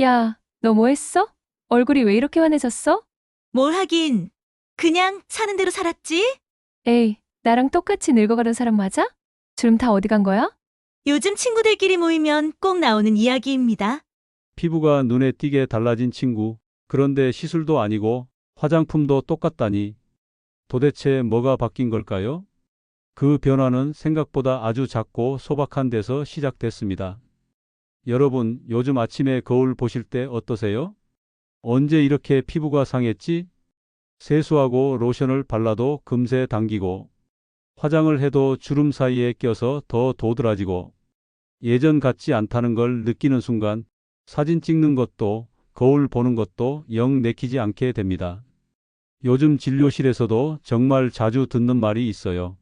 야, 너 뭐 했어? 얼굴이 왜 이렇게 환해졌어? 뭘 하긴. 그냥 사는 대로 살았지? 에이, 나랑 똑같이 늙어가던 사람 맞아? 주름 다 어디 간 거야? 요즘 친구들끼리 모이면 꼭 나오는 이야기입니다. 피부가 눈에 띄게 달라진 친구. 그런데 시술도 아니고 화장품도 똑같다니. 도대체 뭐가 바뀐 걸까요? 그 변화는 생각보다 아주 작고 소박한 데서 시작됐습니다. 여러분, 요즘 아침에 거울 보실 때 어떠세요? 언제 이렇게 피부가 상했지? 세수하고 로션을 발라도 금세 당기고, 화장을 해도 주름 사이에 껴서 더 도드라지고, 예전 같지 않다는 걸 느끼는 순간, 사진 찍는 것도, 거울 보는 것도 영 내키지 않게 됩니다. 요즘 진료실에서도 정말 자주 듣는 말이 있어요.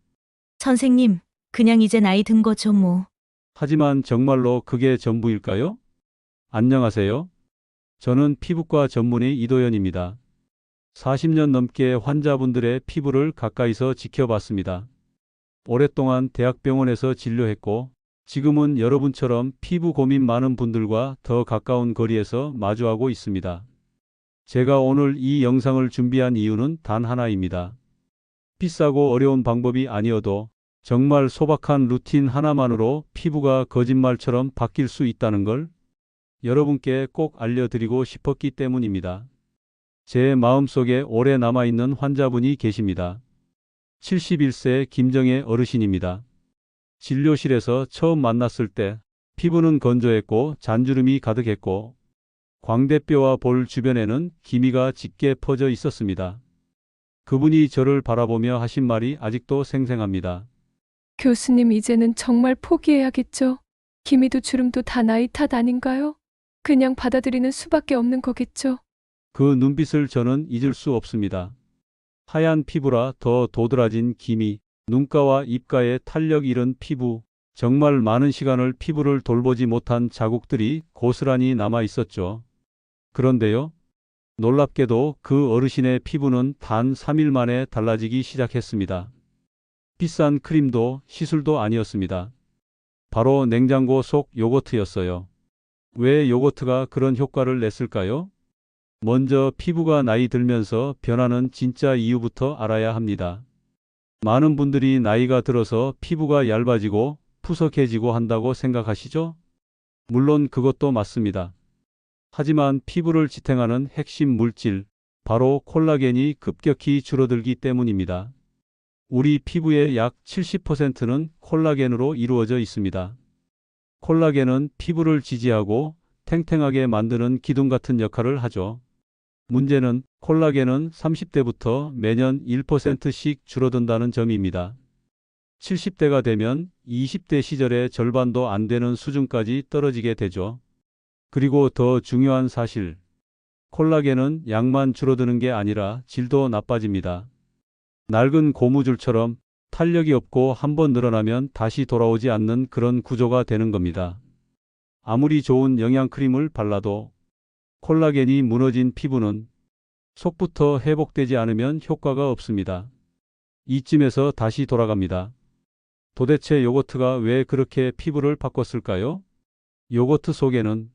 선생님, 그냥 이제 나이 든 거죠, 뭐. 하지만 정말로 그게 전부일까요? 안녕하세요. 저는 피부과 전문의 이도현입니다. 40년 넘게 환자분들의 피부를 가까이서 지켜봤습니다. 오랫동안 대학병원에서 진료했고, 지금은 여러분처럼 피부 고민 많은 분들과 더 가까운 거리에서 마주하고 있습니다. 제가 오늘 이 영상을 준비한 이유는 단 하나입니다. 비싸고 어려운 방법이 아니어도 정말 소박한 루틴 하나만으로 피부가 거짓말처럼 바뀔 수 있다는 걸 여러분께 꼭 알려드리고 싶었기 때문입니다. 제 마음속에 오래 남아있는 환자분이 계십니다. 71세 김정혜 어르신입니다. 진료실에서 처음 만났을 때 피부는 건조했고 잔주름이 가득했고 광대뼈와 볼 주변에는 기미가 짙게 퍼져 있었습니다. 그분이 저를 바라보며 하신 말이 아직도 생생합니다. 교수님, 이제는 정말 포기해야겠죠? 기미도 주름도 다 나이 탓 아닌가요? 그냥 받아들이는 수밖에 없는 거겠죠? 그 눈빛을 저는 잊을 수 없습니다. 하얀 피부라 더 도드라진 기미, 눈가와 입가에 탄력 잃은 피부, 정말 많은 시간을 피부를 돌보지 못한 자국들이 고스란히 남아 있었죠. 그런데요, 놀랍게도 그 어르신의 피부는 단 3일 만에 달라지기 시작했습니다. 비싼 크림도 시술도 아니었습니다. 바로 냉장고 속 요거트였어요. 왜 요거트가 그런 효과를 냈을까요? 먼저 피부가 나이 들면서 변하는 진짜 이유부터 알아야 합니다. 많은 분들이 나이가 들어서 피부가 얇아지고 푸석해지고 한다고 생각하시죠? 물론 그것도 맞습니다. 하지만 피부를 지탱하는 핵심 물질, 바로 콜라겐이 급격히 줄어들기 때문입니다. 우리 피부의 약 70%는 콜라겐으로 이루어져 있습니다. 콜라겐은 피부를 지지하고 탱탱하게 만드는 기둥 같은 역할을 하죠. 문제는 콜라겐은 30대부터 매년 1%씩 줄어든다는 점입니다. 70대가 되면 20대 시절의 절반도 안 되는 수준까지 떨어지게 되죠. 그리고 더 중요한 사실, 콜라겐은 양만 줄어드는 게 아니라 질도 나빠집니다. 낡은 고무줄처럼 탄력이 없고 한번 늘어나면 다시 돌아오지 않는 그런 구조가 되는 겁니다. 아무리 좋은 영양크림을 발라도 콜라겐이 무너진 피부는 속부터 회복되지 않으면 효과가 없습니다. 이쯤에서 다시 돌아갑니다. 도대체 요거트가 왜 그렇게 피부를 바꿨을까요? 요거트 속에는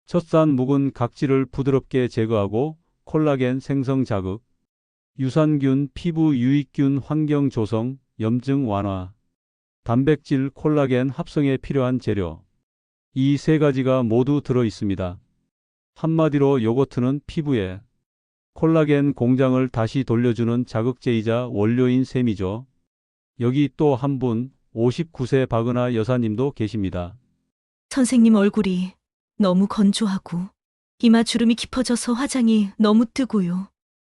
젖산 묵은 각질을 부드럽게 제거하고 콜라겐 생성 자극, 유산균, 피부 유익균 환경 조성, 염증 완화, 단백질 콜라겐 합성에 필요한 재료. 이 세 가지가 모두 들어 있습니다. 한마디로 요거트는 피부에 콜라겐 공장을 다시 돌려주는 자극제이자 원료인 셈이죠. 여기 또 한 분, 59세 박은하 여사님도 계십니다. 선생님 얼굴이 너무 건조하고, 이마 주름이 깊어져서 화장이 너무 뜨고요.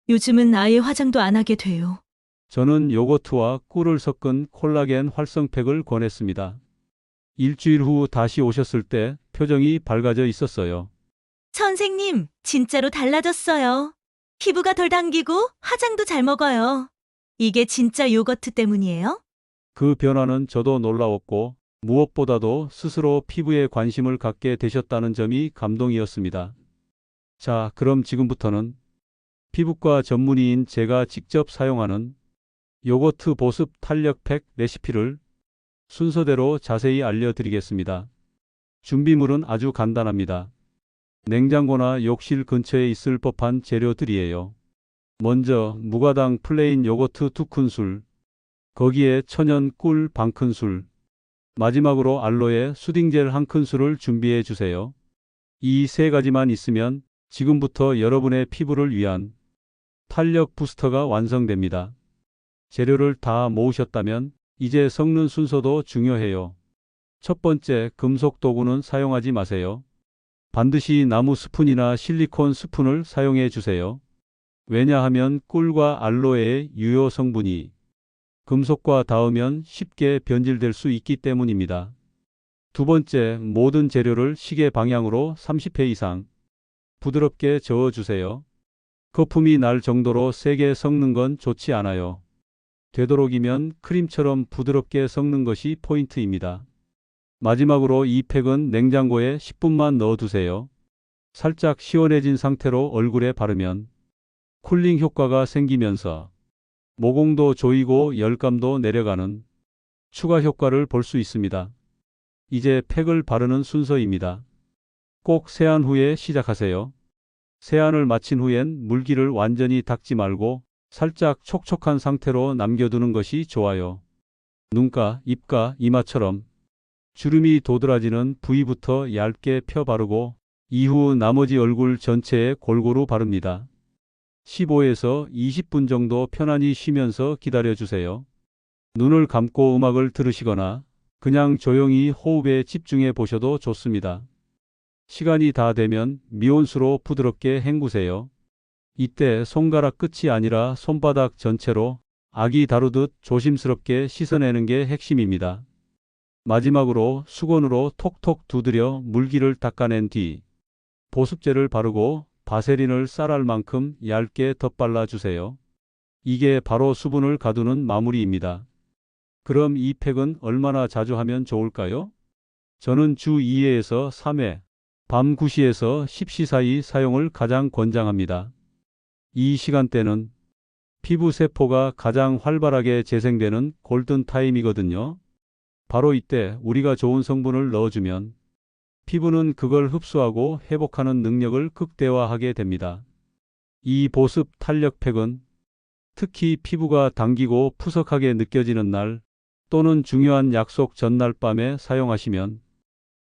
요즘은 아예 화장도 안 하게 돼요. 저는 요거트와 꿀을 섞은 콜라겐 활성팩을 권했습니다. 일주일 후 다시 오셨을 때 표정이 밝아져 있었어요. 선생님, 진짜로 달라졌어요. 피부가 덜 당기고 화장도 잘 먹어요. 이게 진짜 요거트 때문이에요? 그 변화는 저도 놀라웠고 무엇보다도 스스로 피부에 관심을 갖게 되셨다는 점이 감동이었습니다. 자, 그럼 지금부터는 피부과 전문의인 제가 직접 사용하는 요거트 보습 탄력팩 레시피를 순서대로 자세히 알려드리겠습니다. 준비물은 아주 간단합니다. 냉장고나 욕실 근처에 있을 법한 재료들이에요. 먼저 무가당 플레인 요거트 2큰술, 거기에 천연 꿀 반큰술, 마지막으로 알로에 수딩젤 1큰술을 준비해 주세요. 이 세 가지만 있으면 지금부터 여러분의 피부를 위한 탄력 부스터가 완성됩니다. 재료를 다 모으셨다면 이제 섞는 순서도 중요해요. 첫 번째, 금속 도구는 사용하지 마세요. 반드시 나무 스푼이나 실리콘 스푼을 사용해 주세요. 왜냐하면 꿀과 알로에의 유효 성분이 금속과 닿으면 쉽게 변질될 수 있기 때문입니다. 두 번째, 모든 재료를 시계 방향으로 30회 이상 부드럽게 저어주세요. 거품이 날 정도로 세게 섞는 건 좋지 않아요. 되도록이면 크림처럼 부드럽게 섞는 것이 포인트입니다. 마지막으로 이 팩은 냉장고에 10분만 넣어두세요. 살짝 시원해진 상태로 얼굴에 바르면 쿨링 효과가 생기면서 모공도 조이고 열감도 내려가는 추가 효과를 볼 수 있습니다. 이제 팩을 바르는 순서입니다. 꼭 세안 후에 시작하세요. 세안을 마친 후엔 물기를 완전히 닦지 말고 살짝 촉촉한 상태로 남겨두는 것이 좋아요. 눈가, 입가, 이마처럼 주름이 도드라지는 부위부터 얇게 펴 바르고 이후 나머지 얼굴 전체에 골고루 바릅니다. 15에서 20분 정도 편안히 쉬면서 기다려주세요. 눈을 감고 음악을 들으시거나 그냥 조용히 호흡에 집중해 보셔도 좋습니다. 시간이 다 되면 미온수로 부드럽게 헹구세요. 이때 손가락 끝이 아니라 손바닥 전체로 아기 다루듯 조심스럽게 씻어내는 게 핵심입니다. 마지막으로 수건으로 톡톡 두드려 물기를 닦아낸 뒤 보습제를 바르고 바세린을 쌀알 만큼 얇게 덧발라 주세요. 이게 바로 수분을 가두는 마무리입니다. 그럼 이 팩은 얼마나 자주 하면 좋을까요? 저는 주 2회에서 3회, 밤 9시에서 10시 사이 사용을 가장 권장합니다. 이 시간대는 피부 세포가 가장 활발하게 재생되는 골든타임이거든요. 바로 이때 우리가 좋은 성분을 넣어주면 피부는 그걸 흡수하고 회복하는 능력을 극대화하게 됩니다. 이 보습 탄력 팩은 특히 피부가 당기고 푸석하게 느껴지는 날 또는 중요한 약속 전날 밤에 사용하시면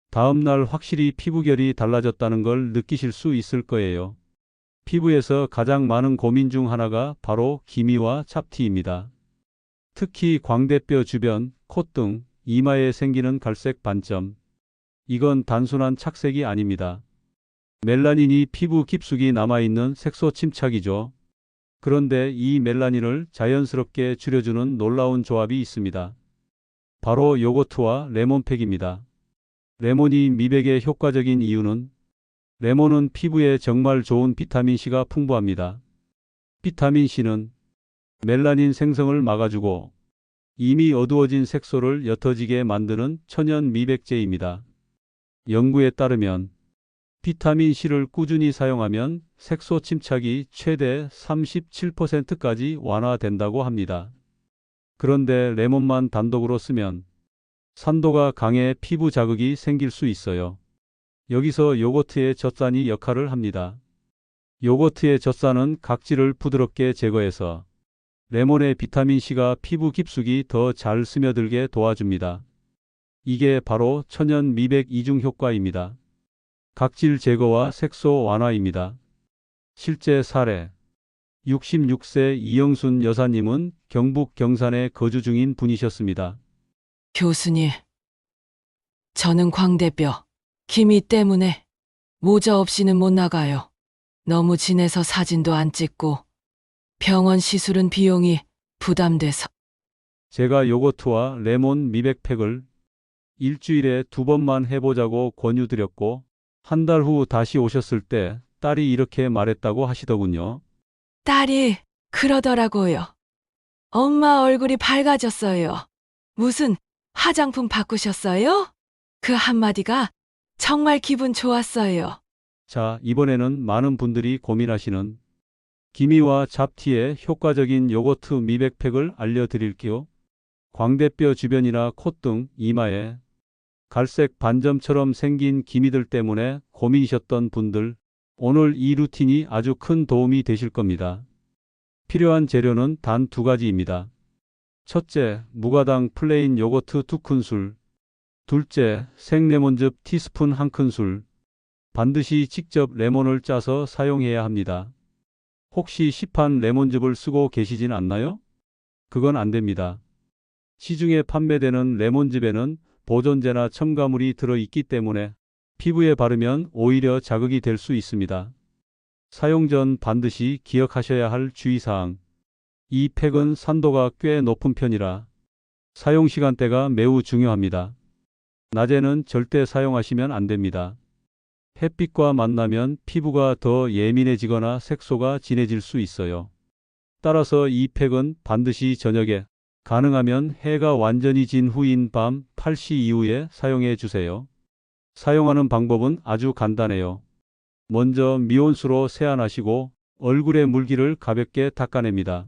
다음날 확실히 피부결이 달라졌다는 걸 느끼실 수 있을 거예요. 피부에서 가장 많은 고민 중 하나가 바로 기미와 잡티입니다. 특히 광대뼈 주변, 콧등, 이마에 생기는 갈색 반점. 이건 단순한 착색이 아닙니다. 멜라닌이 피부 깊숙이 남아있는 색소 침착이죠. 그런데 이 멜라닌을 자연스럽게 줄여주는 놀라운 조합이 있습니다. 바로 요거트와 레몬팩입니다. 레몬이 미백에 효과적인 이유는 레몬은 피부에 정말 좋은 비타민C가 풍부합니다. 비타민C는 멜라닌 생성을 막아주고 이미 어두워진 색소를 옅어지게 만드는 천연 미백제입니다. 연구에 따르면 비타민C를 꾸준히 사용하면 색소 침착이 최대 37%까지 완화된다고 합니다. 그런데 레몬만 단독으로 쓰면 산도가 강해 피부 자극이 생길 수 있어요. 여기서 요거트의 젖산이 역할을 합니다. 요거트의 젖산은 각질을 부드럽게 제거해서 레몬의 비타민C가 피부 깊숙이 더 잘 스며들게 도와줍니다. 이게 바로 천연 미백 이중 효과입니다. 각질 제거와 색소 완화입니다. 실제 사례 66세 이영순 여사님은 경북 경산에 거주 중인 분이셨습니다. 교수님, 저는 광대뼈, 기미 때문에 모자 없이는 못 나가요. 너무 진해서 사진도 안 찍고 병원 시술은 비용이 부담돼서. 제가 요거트와 레몬 미백팩을 일주일에 2번만 해보자고 권유드렸고 한 달 후 다시 오셨을 때 딸이 이렇게 말했다고 하시더군요. 딸이 그러더라고요. 엄마 얼굴이 밝아졌어요. 무슨 화장품 바꾸셨어요? 그 한마디가 정말 기분 좋았어요. 자, 이번에는 많은 분들이 고민하시는 기미와 잡티에 효과적인 요거트 미백팩을 알려드릴게요. 광대뼈 주변이나 콧등, 이마에 갈색 반점처럼 생긴 기미들 때문에 고민이셨던 분들, 오늘 이 루틴이 아주 큰 도움이 되실 겁니다. 필요한 재료는 단 2가지입니다. 첫째, 무가당 플레인 요거트 2큰술. 둘째, 생레몬즙 티스푼 1큰술. 반드시 직접 레몬을 짜서 사용해야 합니다. 혹시 시판 레몬즙을 쓰고 계시진 않나요? 그건 안 됩니다. 시중에 판매되는 레몬즙에는 보존제나 첨가물이 들어있기 때문에 피부에 바르면 오히려 자극이 될 수 있습니다. 사용 전 반드시 기억하셔야 할 주의사항. 이 팩은 산도가 꽤 높은 편이라 사용 시간대가 매우 중요합니다. 낮에는 절대 사용하시면 안 됩니다. 햇빛과 만나면 피부가 더 예민해지거나 색소가 진해질 수 있어요. 따라서 이 팩은 반드시 저녁에, 가능하면 해가 완전히 진 후인 밤 8시 이후에 사용해 주세요. 사용하는 방법은 아주 간단해요. 먼저 미온수로 세안하시고 얼굴의 물기를 가볍게 닦아냅니다.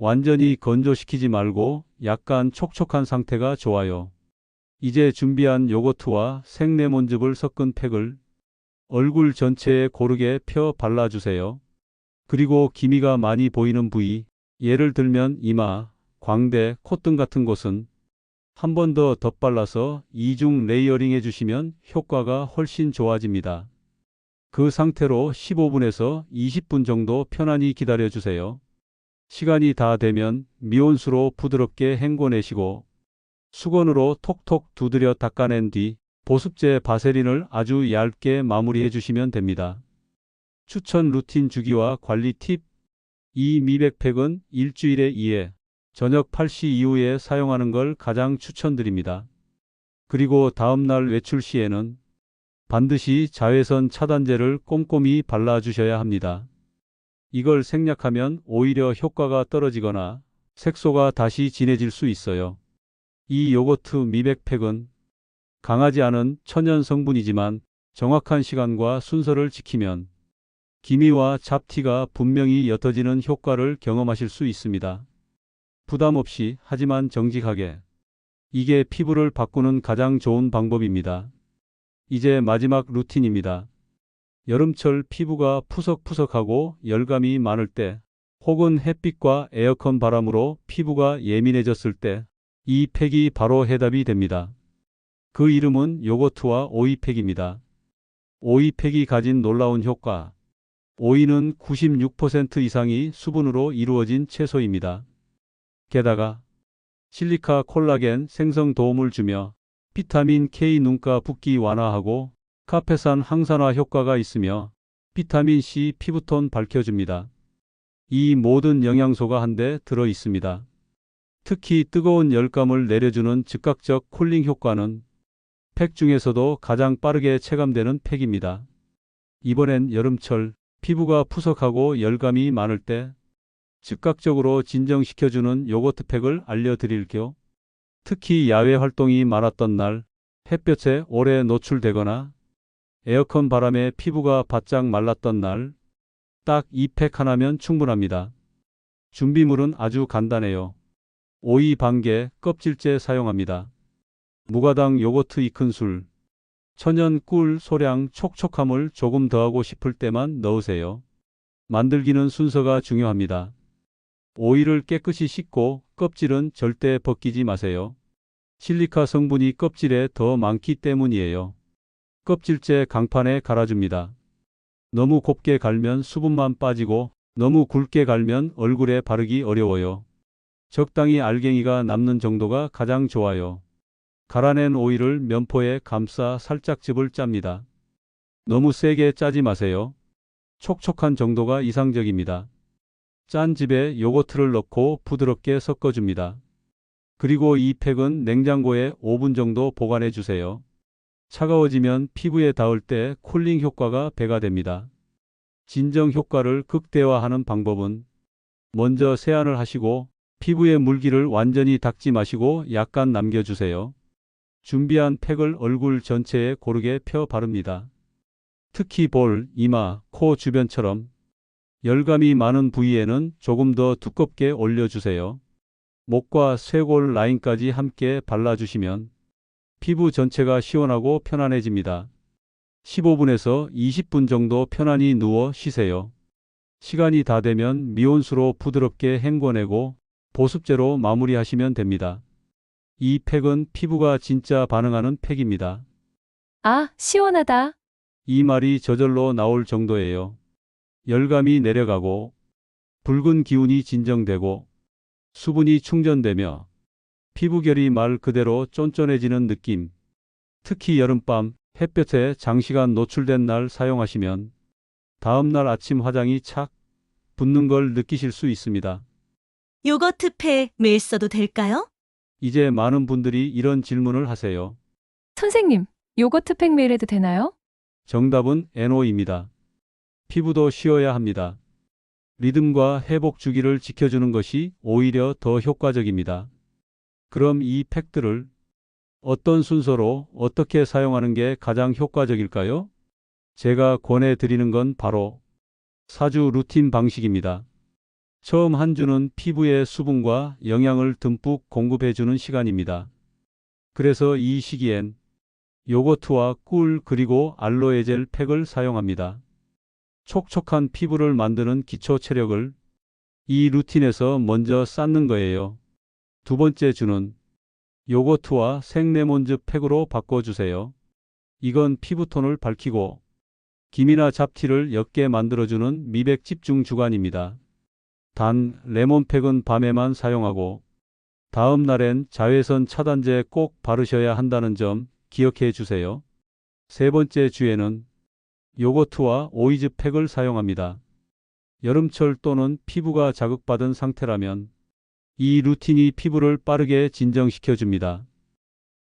완전히 건조시키지 말고 약간 촉촉한 상태가 좋아요. 이제 준비한 요거트와 생레몬즙을 섞은 팩을 얼굴 전체에 고르게 펴 발라주세요. 그리고 기미가 많이 보이는 부위, 예를 들면 이마, 광대, 콧등 같은 곳은 한 번 더 덧발라서 이중 레이어링 해주시면 효과가 훨씬 좋아집니다. 그 상태로 15분에서 20분 정도 편안히 기다려주세요. 시간이 다 되면 미온수로 부드럽게 헹궈내시고 수건으로 톡톡 두드려 닦아낸 뒤 보습제 바세린을 아주 얇게 마무리해 주시면 됩니다. 추천 루틴 주기와 관리 팁. 이 미백팩은 일주일에 2회, 저녁 8시 이후에 사용하는 걸 가장 추천드립니다. 그리고 다음날 외출 시에는 반드시 자외선 차단제를 꼼꼼히 발라주셔야 합니다. 이걸 생략하면 오히려 효과가 떨어지거나 색소가 다시 진해질 수 있어요. 이 요거트 미백팩은 강하지 않은 천연 성분이지만 정확한 시간과 순서를 지키면 기미와 잡티가 분명히 옅어지는 효과를 경험하실 수 있습니다. 부담 없이 하지만 정직하게. 이게 피부를 바꾸는 가장 좋은 방법입니다. 이제 마지막 루틴입니다. 여름철 피부가 푸석푸석하고 열감이 많을 때, 혹은 햇빛과 에어컨 바람으로 피부가 예민해졌을 때, 이 팩이 바로 해답이 됩니다. 그 이름은 요거트와 오이팩입니다. 오이팩이 가진 놀라운 효과. 오이는 96% 이상이 수분으로 이루어진 채소입니다. 게다가 실리카 콜라겐 생성 도움을 주며 비타민 K 눈가 붓기 완화하고 카페산 항산화 효과가 있으며 비타민 C 피부톤 밝혀줍니다. 이 모든 영양소가 한데 들어 있습니다. 특히 뜨거운 열감을 내려주는 즉각적 쿨링 효과는 팩 중에서도 가장 빠르게 체감되는 팩입니다. 이번엔 여름철 피부가 푸석하고 열감이 많을 때 즉각적으로 진정시켜주는 요거트 팩을 알려드릴게요. 특히 야외 활동이 많았던 날, 햇볕에 오래 노출되거나 에어컨 바람에 피부가 바짝 말랐던 날, 딱 이 팩 하나면 충분합니다. 준비물은 아주 간단해요. 오이 반개, 껍질째 사용합니다. 무가당 요거트 2큰술, 천연 꿀 소량 촉촉함을 조금 더하고 싶을 때만 넣으세요. 만들기는 순서가 중요합니다. 오이를 깨끗이 씻고 껍질은 절대 벗기지 마세요. 실리카 성분이 껍질에 더 많기 때문이에요. 껍질째 강판에 갈아줍니다. 너무 곱게 갈면 수분만 빠지고 너무 굵게 갈면 얼굴에 바르기 어려워요. 적당히 알갱이가 남는 정도가 가장 좋아요. 갈아낸 오이를 면포에 감싸 살짝 즙을 짭니다. 너무 세게 짜지 마세요. 촉촉한 정도가 이상적입니다. 짠 즙에 요거트를 넣고 부드럽게 섞어줍니다. 그리고 이 팩은 냉장고에 5분 정도 보관해 주세요. 차가워지면 피부에 닿을 때 쿨링 효과가 배가 됩니다. 진정 효과를 극대화하는 방법은 먼저 세안을 하시고 피부의 물기를 완전히 닦지 마시고 약간 남겨주세요. 준비한 팩을 얼굴 전체에 고르게 펴 바릅니다. 특히 볼, 이마, 코 주변처럼 열감이 많은 부위에는 조금 더 두껍게 올려주세요. 목과 쇄골 라인까지 함께 발라주시면 피부 전체가 시원하고 편안해집니다. 15분에서 20분 정도 편안히 누워 쉬세요. 시간이 다 되면 미온수로 부드럽게 헹궈내고 보습제로 마무리하시면 됩니다. 이 팩은 피부가 진짜 반응하는 팩입니다. 아, 시원하다. 이 말이 저절로 나올 정도예요. 열감이 내려가고 붉은 기운이 진정되고 수분이 충전되며 피부결이 말 그대로 쫀쫀해지는 느낌. 특히 여름밤 햇볕에 장시간 노출된 날 사용하시면 다음 날 아침 화장이 착 붙는 걸 느끼실 수 있습니다. 요거트 팩 매일 써도 될까요? 이제 많은 분들이 이런 질문을 하세요. 선생님, 요거트 팩 매일 해도 되나요? 정답은 NO입니다. 피부도 쉬어야 합니다. 리듬과 회복 주기를 지켜주는 것이 오히려 더 효과적입니다. 그럼 이 팩들을 어떤 순서로 어떻게 사용하는 게 가장 효과적일까요? 제가 권해드리는 건 바로 4주 루틴 방식입니다. 처음 한 주는 피부에 수분과 영양을 듬뿍 공급해주는 시간입니다. 그래서 이 시기엔 요거트와 꿀 그리고 알로에 젤 팩을 사용합니다. 촉촉한 피부를 만드는 기초 체력을 이 루틴에서 먼저 쌓는 거예요. 두 번째 주는 요거트와 생레몬즙 팩으로 바꿔주세요. 이건 피부톤을 밝히고 기미나 잡티를 옅게 만들어주는 미백 집중 주간입니다. 단, 레몬팩은 밤에만 사용하고 다음 날엔 자외선 차단제 꼭 바르셔야 한다는 점 기억해 주세요. 세 번째 주에는 요거트와 오이즈 팩을 사용합니다. 여름철 또는 피부가 자극받은 상태라면 이 루틴이 피부를 빠르게 진정시켜 줍니다.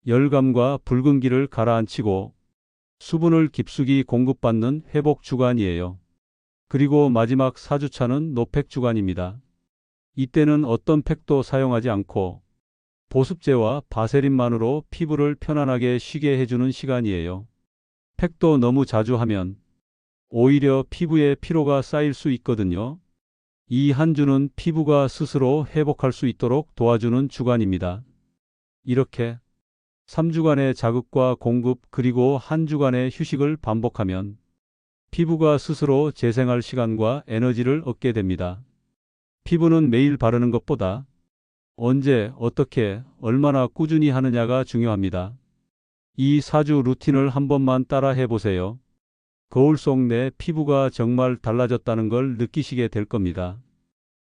열감과 붉은기를 가라앉히고 수분을 깊숙이 공급받는 회복 주간이에요. 그리고 마지막 4주차는 노팩 주간입니다. 이때는 어떤 팩도 사용하지 않고 보습제와 바세린만으로 피부를 편안하게 쉬게 해주는 시간이에요. 팩도 너무 자주 하면 오히려 피부에 피로가 쌓일 수 있거든요. 이 한 주는 피부가 스스로 회복할 수 있도록 도와주는 주간입니다. 이렇게 3주간의 자극과 공급 그리고 한 주간의 휴식을 반복하면 피부가 스스로 재생할 시간과 에너지를 얻게 됩니다. 피부는 매일 바르는 것보다 언제, 어떻게, 얼마나 꾸준히 하느냐가 중요합니다. 이 4주 루틴을 한 번만 따라 해보세요. 거울 속 내 피부가 정말 달라졌다는 걸 느끼시게 될 겁니다.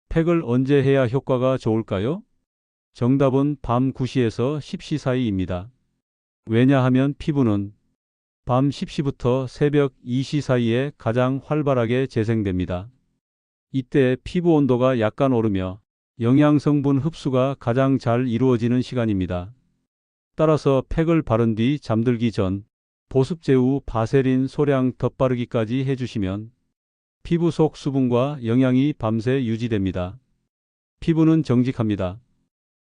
팩을 언제 해야 효과가 좋을까요? 정답은 밤 9시에서 10시 사이입니다. 왜냐하면 피부는 밤 10시부터 새벽 2시 사이에 가장 활발하게 재생됩니다. 이때 피부 온도가 약간 오르며 영양성분 흡수가 가장 잘 이루어지는 시간입니다. 따라서 팩을 바른 뒤 잠들기 전 보습제 후 바세린 소량 덧바르기까지 해주시면 피부 속 수분과 영양이 밤새 유지됩니다. 피부는 정직합니다.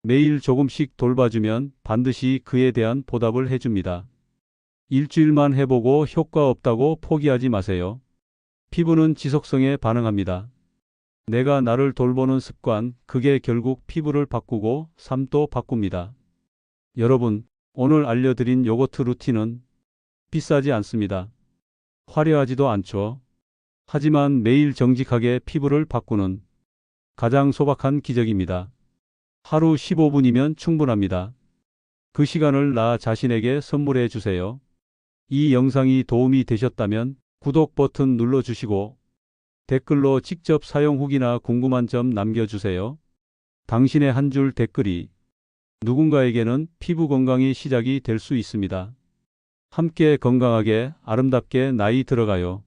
매일 조금씩 돌봐주면 반드시 그에 대한 보답을 해줍니다. 일주일만 해보고 효과 없다고 포기하지 마세요. 피부는 지속성에 반응합니다. 내가 나를 돌보는 습관, 그게 결국 피부를 바꾸고 삶도 바꿉니다. 여러분, 오늘 알려드린 요거트 루틴은 비싸지 않습니다. 화려하지도 않죠. 하지만 매일 정직하게 피부를 바꾸는 가장 소박한 기적입니다. 하루 15분이면 충분합니다. 그 시간을 나 자신에게 선물해 주세요. 이 영상이 도움이 되셨다면 구독 버튼 눌러주시고 댓글로 직접 사용 후기나 궁금한 점 남겨주세요. 당신의 한 줄 댓글이 누군가에게는 피부 건강의 시작이 될 수 있습니다. 함께 건강하게 아름답게 나이 들어가요.